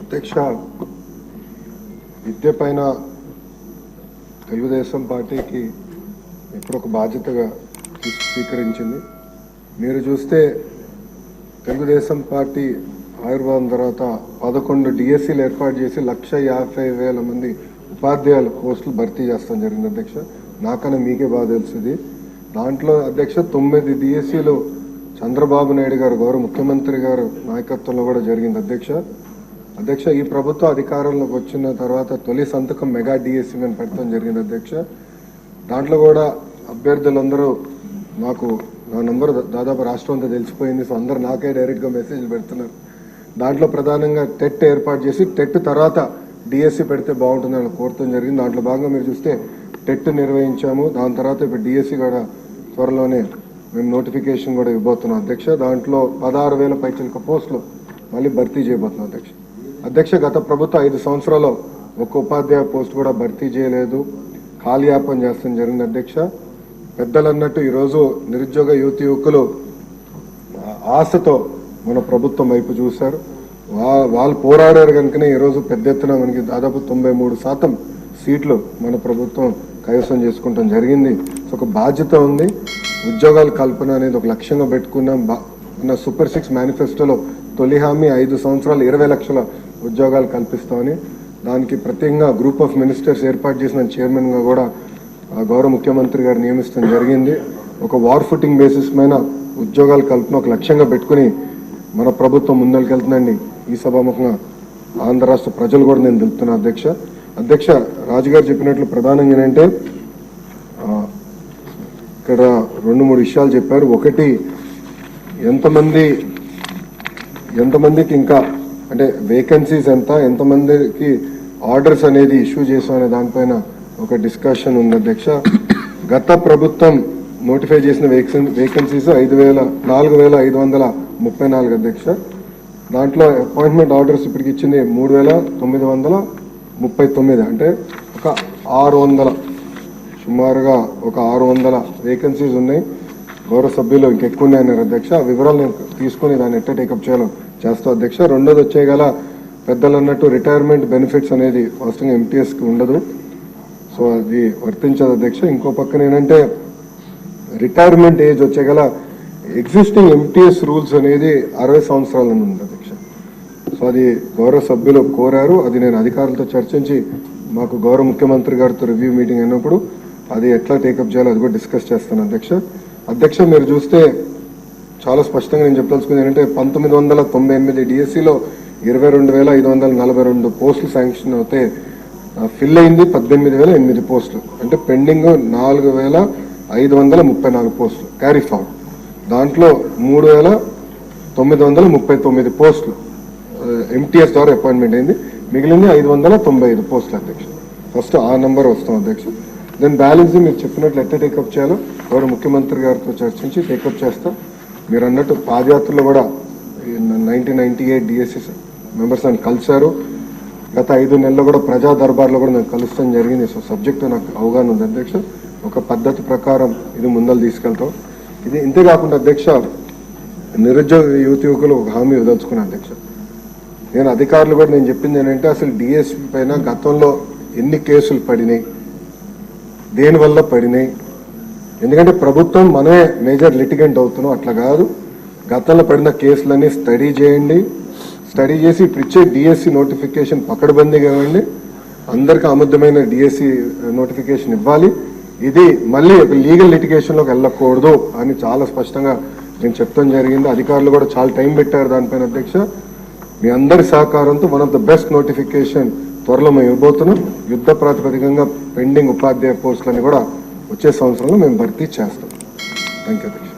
అధ్యక్ష, విద్య పైన తెలుగుదేశం పార్టీకి ఇప్పుడు ఒక బాధ్యతగా స్వీకరించింది. మీరు చూస్తే తెలుగుదేశం పార్టీ ఆవిర్భావం తర్వాత 11 డిఎస్సీలు ఏర్పాటు చేసి 1,50,000 మంది ఉపాధ్యాయుల పోస్టులు భర్తీ చేస్తాం జరిగింది అధ్యక్ష. నాకన్నా మీకే బాగా తెలుస్తుంది. దాంట్లో అధ్యక్ష 9 డిఎస్సీలు చంద్రబాబు నాయుడు గారు గౌరవ ముఖ్యమంత్రి గారు నాయకత్వంలో కూడా జరిగింది అధ్యక్ష. ఈ ప్రభుత్వం అధికారంలోకి వచ్చిన తర్వాత తొలి సంతకం మెగా డిఎస్సీ అని పెట్టడం జరిగింది అధ్యక్ష. దాంట్లో కూడా అభ్యర్థులందరూ నాకు నా నంబర్ దాదాపు రాష్ట్రం అంతా తెలిసిపోయింది. సో అందరూ నాకే డైరెక్ట్గా మెసేజ్లు పెడుతున్నారు. దాంట్లో ప్రధానంగా టెట్ ఏర్పాటు చేసి టెట్ తర్వాత డిఎస్సీ పెడితే బాగుంటుందని కోరటం జరిగింది. దాంట్లో భాగంగా మీరు చూస్తే టెట్ నిర్వహించాము. దాని తర్వాత ఇప్పుడు డిఎస్సీ కూడా త్వరలోనే మేము నోటిఫికేషన్ కూడా ఇవ్వబోతున్నాం అధ్యక్ష. దాంట్లో 16,000 పైచిలక పోస్టులు మళ్ళీ భర్తీ చేయబోతున్నాం అధ్యక్ష. గత ప్రభుత్వం 5 సంవత్సరాల్లో ఒక ఉపాధ్యాయ పోస్ట్ కూడా భర్తీ చేయలేదు, కాలయాపన చేస్తాం జరిగింది అధ్యక్ష. పెద్దలు అన్నట్టు ఈరోజు నిరుద్యోగ యువకులు ఆశతో మన ప్రభుత్వం వైపు చూశారు. వాళ్ళు పోరాడారు కనుకనే ఈరోజు పెద్ద ఎత్తున మనకి దాదాపు 93% సీట్లు మన ప్రభుత్వం కైవసం చేసుకుంటాం జరిగింది. ఒక బాధ్యత ఉంది. ఉద్యోగాల కల్పన అనేది ఒక లక్ష్యంగా పెట్టుకున్నాం. మన సూపర్ 6 మేనిఫెస్టోలో తొలి హామీ 5 సంవత్సరాలు 20 లక్షల ఉద్యోగాలు కల్పిస్తామని, దానికి ప్రత్యేకంగా గ్రూప్ ఆఫ్ మినిస్టర్స్ ఏర్పాటు చేసిన చైర్మన్గా కూడా గౌరవ ముఖ్యమంత్రి గారు నియమిస్తాం జరిగింది. ఒక వార్ ఫుటింగ్ బేసిస్ పైన ఉద్యోగాల కల్పన ఒక లక్ష్యంగా పెట్టుకుని మన ప్రభుత్వం ముందరికెళ్తుందండి. ఈ సభాముఖంగా ఆంధ్ర రాష్ట్ర ప్రజలు కూడా నేను తెలుపుతున్నా అధ్యక్ష. రాజుగారు చెప్పినట్లు ప్రధానంగా ఏంటంటే ఇక్కడ 2-3 విషయాలు చెప్పారు. ఒకటి, ఎంతమందికి ఇంకా అంటే వేకెన్సీస్ ఎంతమందికి ఆర్డర్స్ అనేది ఇష్యూ చేసాం అనే దానిపైన ఒక డిస్కషన్ ఉంది అధ్యక్ష. గత ప్రభుత్వం నోటిఫై చేసిన వేకెన్సీస్ 4,534 అధ్యక్ష. దాంట్లో అపాయింట్మెంట్ ఆర్డర్స్ ఇప్పటికి ఇచ్చింది 3,939, అంటే ఒక 600, సుమారుగా ఒక 600 వేకెన్సీస్ ఉన్నాయి. గౌరవ సభ్యులు ఇంకెక్కువ ఉన్నాయన్నారు అధ్యక్ష. ఆ వివరాలు నేను తీసుకుని దాన్ని ఎట్లా టేకప్ చేయాలో చేస్తాం అధ్యక్ష. రెండోది వచ్చేగల పెద్దలు అన్నట్టు రిటైర్మెంట్ బెనిఫిట్స్ అనేది వాస్తవంగా ఎంటీఎస్కి ఉండదు, సో అది వర్తించదు అధ్యక్ష. ఇంకో పక్కన ఏంటంటే రిటైర్మెంట్ ఏజ్ వచ్చేగల ఎగ్జిస్టింగ్ ఎంటీఎస్ రూల్స్ అనేది 60 సంవత్సరాలని ఉంది అధ్యక్ష. సో అది గౌరవ సభ్యులు కోరారు. అది నేను అధికారులతో చర్చించి మాకు గౌరవ ముఖ్యమంత్రి గారితో రివ్యూ మీటింగ్ అయినప్పుడు అది ఎట్లా టేకప్ చేయాలో అది కూడా డిస్కస్ చేస్తాను అధ్యక్ష. మీరు చూస్తే చాలా స్పష్టంగా నేను చెప్పదలుచుకుంది ఏంటంటే 1998 డిఎస్సీలో 22,542 పోస్టులు శాంక్షన్ అవుతే ఫిల్ అయింది 18,008 పోస్టులు, అంటే పెండింగ్ 4,534 పోస్టులు క్యారీ ఫార్వర్డ్. దాంట్లో 3,939 పోస్టులు ఎంటీఎస్ ద్వారా అపాయింట్మెంట్ అయింది. మిగిలింది 595 పోస్టులు అధ్యక్ష. ఫస్ట్ ఆ నెంబర్ వస్తాం అధ్యక్ష. దెన్ బ్యాలెన్స్ మీరు చెప్పినట్లు ఎట్లా టేకప్ చేయాలో గౌరవ ముఖ్యమంత్రి గారితో చర్చించి టేకప్ చేస్తాం. మీరు అన్నట్టు పాదయాత్రలో కూడా 1998 డిఎస్సీ మెంబర్స్ నన్ను కలిశారు. గత 5 నెలల్లో కూడా ప్రజా దర్బార్లో కూడా నాకు కలుస్తాం జరిగింది. సో సబ్జెక్టు నాకు అవగాహన ఉంది అధ్యక్ష. ఒక పద్ధతి ప్రకారం ఇది ముందలు తీసుకెళ్తాం. ఇది ఇంతే కాకుండా అధ్యక్ష, నిరుద్యోగ యువకులు ఒక హామీ వదలుచుకున్నాను అధ్యక్ష. నేను అధికారులు కూడా నేను చెప్పింది ఏంటంటే అసలు డిఎస్పీ పైన గతంలో ఎన్ని కేసులు పడినాయి, దేనివల్ల పడినాయి, ఎందుకంటే ప్రభుత్వం మనమే మేజర్ లిటిగెంట్ అవుతున్నాం, అట్లా కాదు. గతంలో పడిన కేసులన్నీ స్టడీ చేయండి. స్టడీ చేసి ఇప్పుడు ఇచ్చే డిఎస్సి నోటిఫికేషన్ పకడ్బందీగా ఇవ్వండి. అందరికీ అబద్ధమైన డిఎస్సి నోటిఫికేషన్ ఇవ్వాలి. ఇది మళ్ళీ ఒక లీగల్ లిటిగేషన్లోకి వెళ్ళకూడదు అని చాలా స్పష్టంగా నేను చెప్తాం జరిగింది. అధికారులు కూడా చాలా టైం పెట్టారు దానిపైన అధ్యక్ష. మీ అందరి సహకారంతో one of the best notification త్వరలో మేము ఇవ్వబోతున్నాం. యుద్ధ ప్రాతిపదికంగా పెండింగ్ ఉపాధ్యాయ పోస్టులని కూడా వచ్చే సంవత్సరంలో మేము భర్తీ చేస్తాం. థ్యాంక్ యూ అధ్యక్ష.